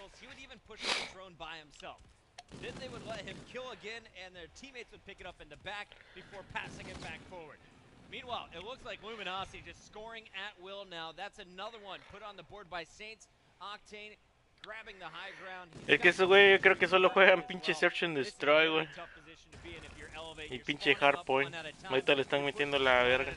kills. He would even push the drone by himself. Then they would let him kill again, and their teammates would pick it up in the back before passing it back forward. Meanwhile, it looks like Luminosity just scoring at will now. That's another one put on the board by Saints. Octane grabbing the high ground. Es que ese güey yo creo que solo juegan pinche Search and Destroy, güey. Y pinche Hardpoint. Ahorita le están metiendo la verga.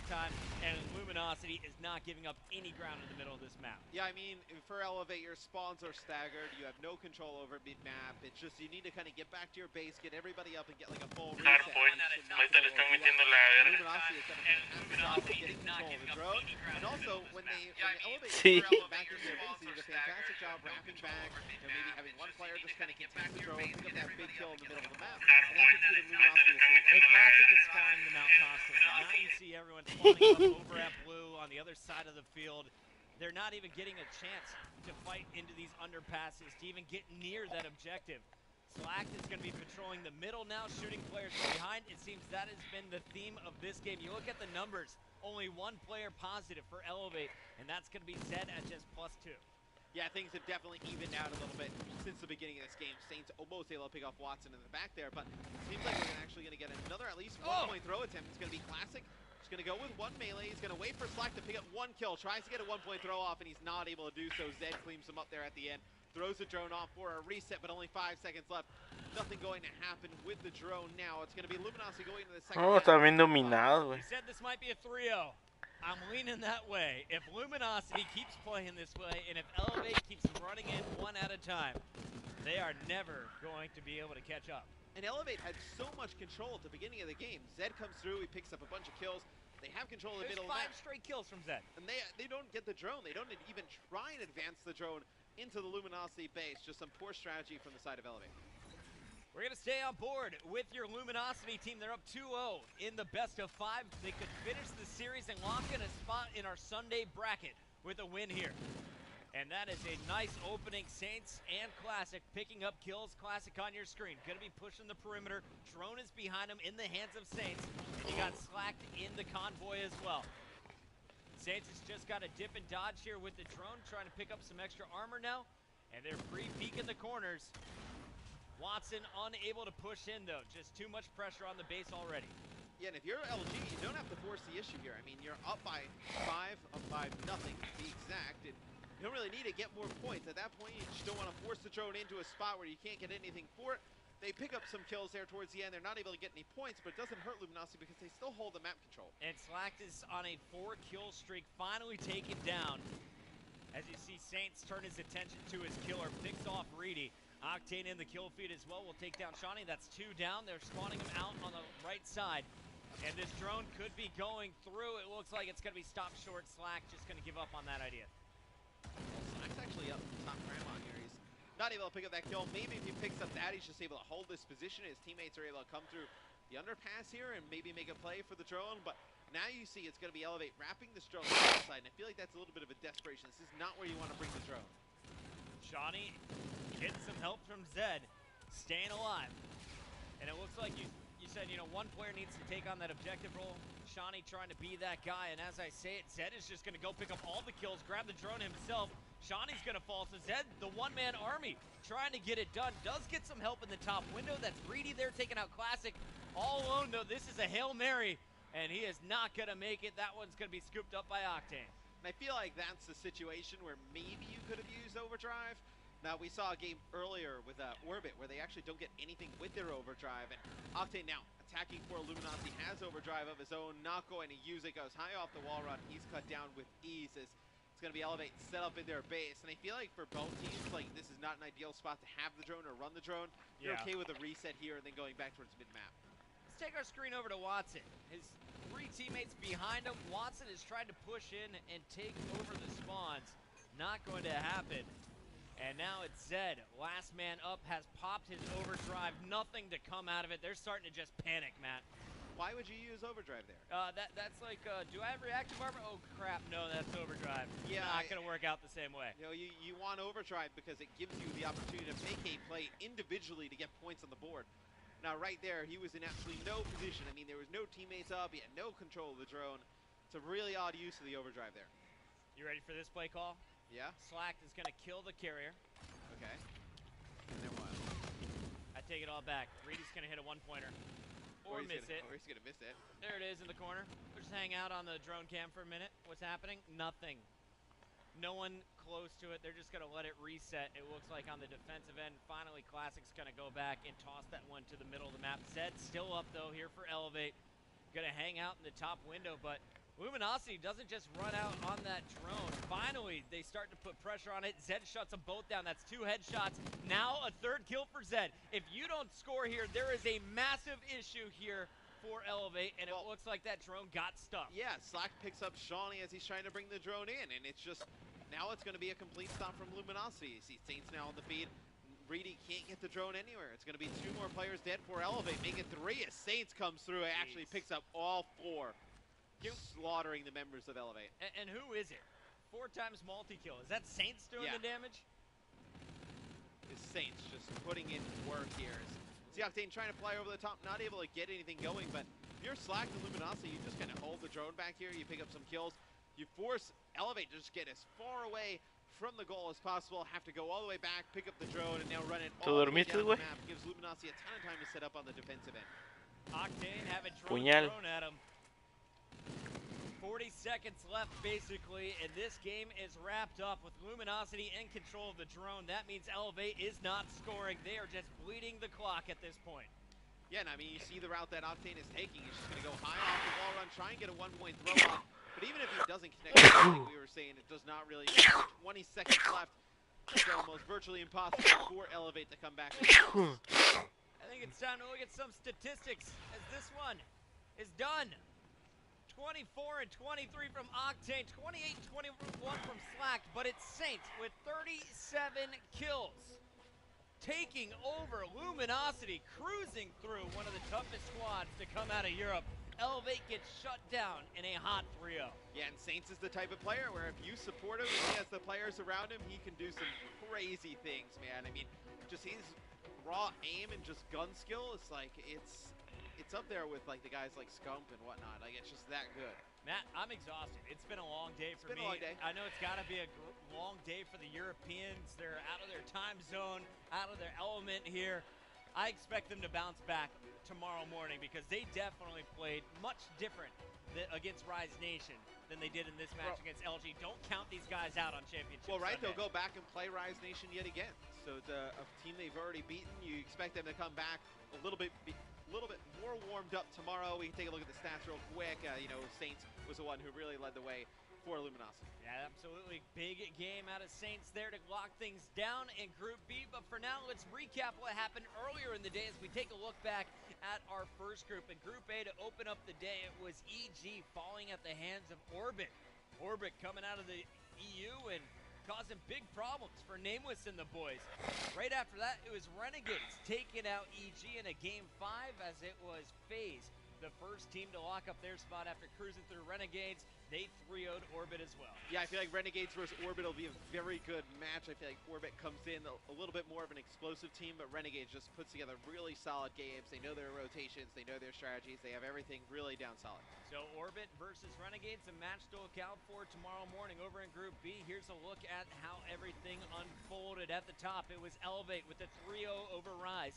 And Luminosity is not giving up any ground in the middle of this map. Yeah, I mean, for Elevate, your spawns are staggered. You have no control over mid-map. It's just you need to kind of get back to your base, get everybody up, and get like a full reset. Hardpoint. Ahorita le están metiendo la verga. Luminosity is getting control of the drone. And also, when Elevate Sí. back into their base, they did a fantastic job wrapping back, maybe having one player just kind of contest the drone, pick up that big kill in the middle of the map. And that could give Luminosity a lead. And Classic is spawning them out constantly. Now you see everyone spawning up over at blue on the other side of the field. They're not even getting a chance to fight into these underpasses to even get near that objective. Slack is going to be patrolling the middle now, shooting players from behind. It seems that has been the theme of this game. You look at the numbers, only one player positive for Elevate, and that's going to be Zed at just +2. Yeah, things have definitely evened out a little bit since the beginning of this game. Saints almost able to pick off Watson in the back there, but it seems like we're actually going to get another at least one-point throw attempt. It's going to be Classic. He's going to go with one melee. He's going to wait for Slack to pick up one kill. Tries to get a one-point throw off, and he's not able to do so. Zed cleans him up there at the end. Throws the drone off for a reset, but only 5 seconds left. Nothing going to happen with the drone now. It's going to be Luminosity going into the second half. Está bien dominado, güey. He said this might be a 3-0. I'm leaning that way. If Luminosity keeps playing this way, and if Elevate keeps running in one at a time, they are never going to be able to catch up. And Elevate had so much control at the beginning of the game. Zed comes through, he picks up a bunch of kills. They have control of the middle of the map. 5 straight kills from Zed. And they don't get the drone. They don't even try and advance the drone into the Luminosity base. Just some poor strategy from the side of Elevate. We're going to stay on board with your Luminosity team. They're up 2-0 in the best of 5. They could finish the series and lock in a spot in our Sunday bracket with a win here. And that is a nice opening. Saints and Classic picking up kills. Classic on your screen. Going to be pushing the perimeter. Drone is behind him in the hands of Saints. And you got Slacked in the convoy as well. Saints has just got to dip and dodge here with the drone, trying to pick up some extra armor now. And they're free peek in the corners. Watson unable to push in, though. Just too much pressure on the base already. Yeah, and if you're LG, you don't have to force the issue here. I mean, you're up by 5-0 to be exact. And you don't really need to get more points. At that point, you just don't want to force the drone into a spot where you can't get anything for it. They pick up some kills there towards the end. They're not able to get any points, but it doesn't hurt Luminosity because they still hold the map control. And Slack is on a 4-kill streak, finally taken down. As you see, Saints turn his attention to his killer, picks off Reedy. Octane in the kill feed as well will take down Shawnee. That's 2 down. They're spawning him out on the right side. And this drone could be going through. It looks like it's going to be stopped short. Slack just going to give up on that idea. Well, Slack's actually up top grandma here. He's not able to pick up that kill. Maybe if he picks up that, he's just able to hold this position. His teammates are able to come through the underpass here and maybe make a play for the drone. But now you see it's going to be Elevate wrapping this drone on the outside. And I feel like that's a little bit of a desperation. This is not where you want to bring the drone. Shawnee getting some help from Zed, staying alive. And it looks like you said, you know, one player needs to take on that objective role. Shawnee trying to be that guy, and as I say it, Zed is just going to go pick up all the kills, grab the drone himself. Shawnee's going to fall, so Zed, the one-man army, trying to get it done. Does get some help in the top window. That's Reedy there taking out Classic. All alone, though, this is a Hail Mary, and he is not going to make it. That one's going to be scooped up by Octane. And I feel like that's the situation where maybe you could have used Overdrive. Now, we saw a game earlier with Orbit where they actually don't get anything with their Overdrive. And Octane now attacking for Luminosity, has Overdrive of his own, not going to use it, goes high off the wall run. He's cut down with ease as it's going to be Elevate set up in their base. And I feel like for both teams, like this is not an ideal spot to have the drone or run the drone. You're okay with a reset here and then going back towards mid-map. Let's take our screen over to Watson. His 3 teammates behind him. Watson is trying to push in and take over the spawns. Not going to happen. And now it's Zed, last man up, has popped his Overdrive, nothing to come out of it. They're starting to just panic, Matt. Why would you use Overdrive there? That's like, do I have reactive armor? Oh crap, no, that's Overdrive. Yeah, not gonna work out the same way. You know, you want Overdrive because it gives you the opportunity to make a play individually to get points on the board. Now right there, he was in absolutely no position. I mean, there was no teammates up, he had no control of the drone. It's a really odd use of the Overdrive there. You ready for this play call? Yeah. Slack is going to kill the carrier. Okay. in a while. I take it all back. Reedy's going to hit a one-pointer. Or miss it. Or he's going to miss it. There it is in the corner. We'll just hang out on the drone cam for a minute. What's happening? Nothing. No one close to it. They're just going to let it reset. It looks like on the defensive end. Finally, Classic's going to go back and toss that one to the middle of the map. Zed still up, though, here for Elevate. Going to hang out in the top window, but Luminosity doesn't just run out on that drone. Finally, they start to put pressure on it. Zed shuts them both down. That's 2 headshots. Now a 3rd kill for Zed. If you don't score here, there is a massive issue here for Elevate, and it looks like that drone got stuck. Yeah, Slack picks up Shawnee as he's trying to bring the drone in, and it's just, now it's going to be a complete stop from Luminosity. You see Saints now on the feed. Reedy can't get the drone anywhere. It's going to be 2 more players dead for Elevate, make it 3 as Saints comes through and actually picks up all 4, slaughtering the members of Elevate. And who is it? 4 times multi-kill. Is that Saints doing the damage? It's Saints just putting in work here. See Octane trying to fly over the top, not able to get anything going, but if you're Slack and Luminosity, you just kind of hold the drone back here, you pick up some kills, you force Elevate to just get as far away from the goal as possible, have to go all the way back, pick up the drone, and now run it all the way down the map. Gives Luminosity a ton of time to set up on the defensive end. Octane having drone thrown at him. 40 seconds left, basically, and this game is wrapped up with Luminosity in control of the drone. That means Elevate is not scoring. They are just bleeding the clock at this point. Yeah, and I mean, you see the route that Octane is taking. He's just going to go high off the wall run, try and get a 1-point throw off. But even if he doesn't connect, like we were saying, it does not really matter. 20 seconds left. It's almost virtually impossible for Elevate to come back. I think it's time to look at some statistics as this one is done. 24 and 23 from Octane, 28 and 21 from Slack, but it's Saints with 37 kills. Taking over Luminosity, cruising through one of the toughest squads to come out of Europe. Elevate gets shut down in a hot 3-0. Yeah, and Saints is the type of player where if you support him and he has the players around him, he can do some crazy things, man. I mean, just his raw aim and just gun skill, it's like, it's up there with like the guys like Scump and whatnot. Like, it's just that good. Matt, I'm exhausted. It's been a long day for me. It's been a long day. I know it's got to be a long day for the Europeans. They're out of their time zone, out of their element here. I expect them to bounce back tomorrow morning because they definitely played much different against Rise Nation than they did in this match against LG. Don't count these guys out on Championship Sunday. Sunday. They'll go back and play Rise Nation yet again. So it's a team they've already beaten. You expect them to come back a little bit more warmed up tomorrow. We can take a look at the stats real quick. You know, Saints was the one who really led the way for Luminosity. Yeah, absolutely. Big game out of Saints there to lock things down in Group B. But for now, let's recap what happened earlier in the day as we take a look back at our first group. In Group A, to open up the day, it was EG falling at the hands of Orbit. Orbit coming out of the EU and causing big problems for Nameless and the boys. Right after that, it was Renegades taking out EG in a Game 5 as it was FaZe, the first team to lock up their spot after cruising through Renegades. They 3-0'd Orbit as well. Yeah, I feel like Renegades versus Orbit will be a very good match. I feel like Orbit comes in a little bit more of an explosive team, but Renegades just puts together really solid games. They know their rotations, they know their strategies, they have everything really down solid. So Orbit versus Renegades, a match to look out for tomorrow morning over in Group B. Here's a look at how everything unfolded at the top. It was Elevate with the 3-0 over Rise.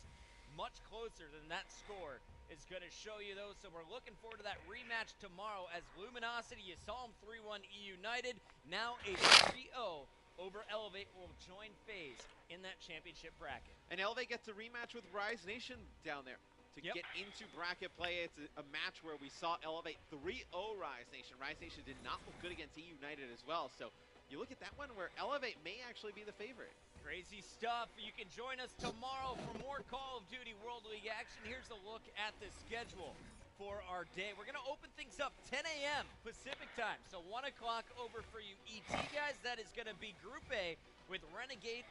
Much closer than that score is going to show you those, so we're looking forward to that rematch tomorrow as Luminosity, you saw them 3-1 United, now a 3-0 over Elevate will join FaZe in that championship bracket. And Elevate gets a rematch with Rise Nation down there to get into bracket play. It's a match where we saw Elevate 3-0 Rise Nation. Rise Nation did not look good against United as well, so you look at that one where Elevate may actually be the favorite. Crazy stuff. You can join us tomorrow for more Call of Duty World League action. Here's a look at the schedule for our day. We're going to open things up 10 a.m. Pacific time, so 1 o'clock over for you ET guys. That is going to be Group A with Renegade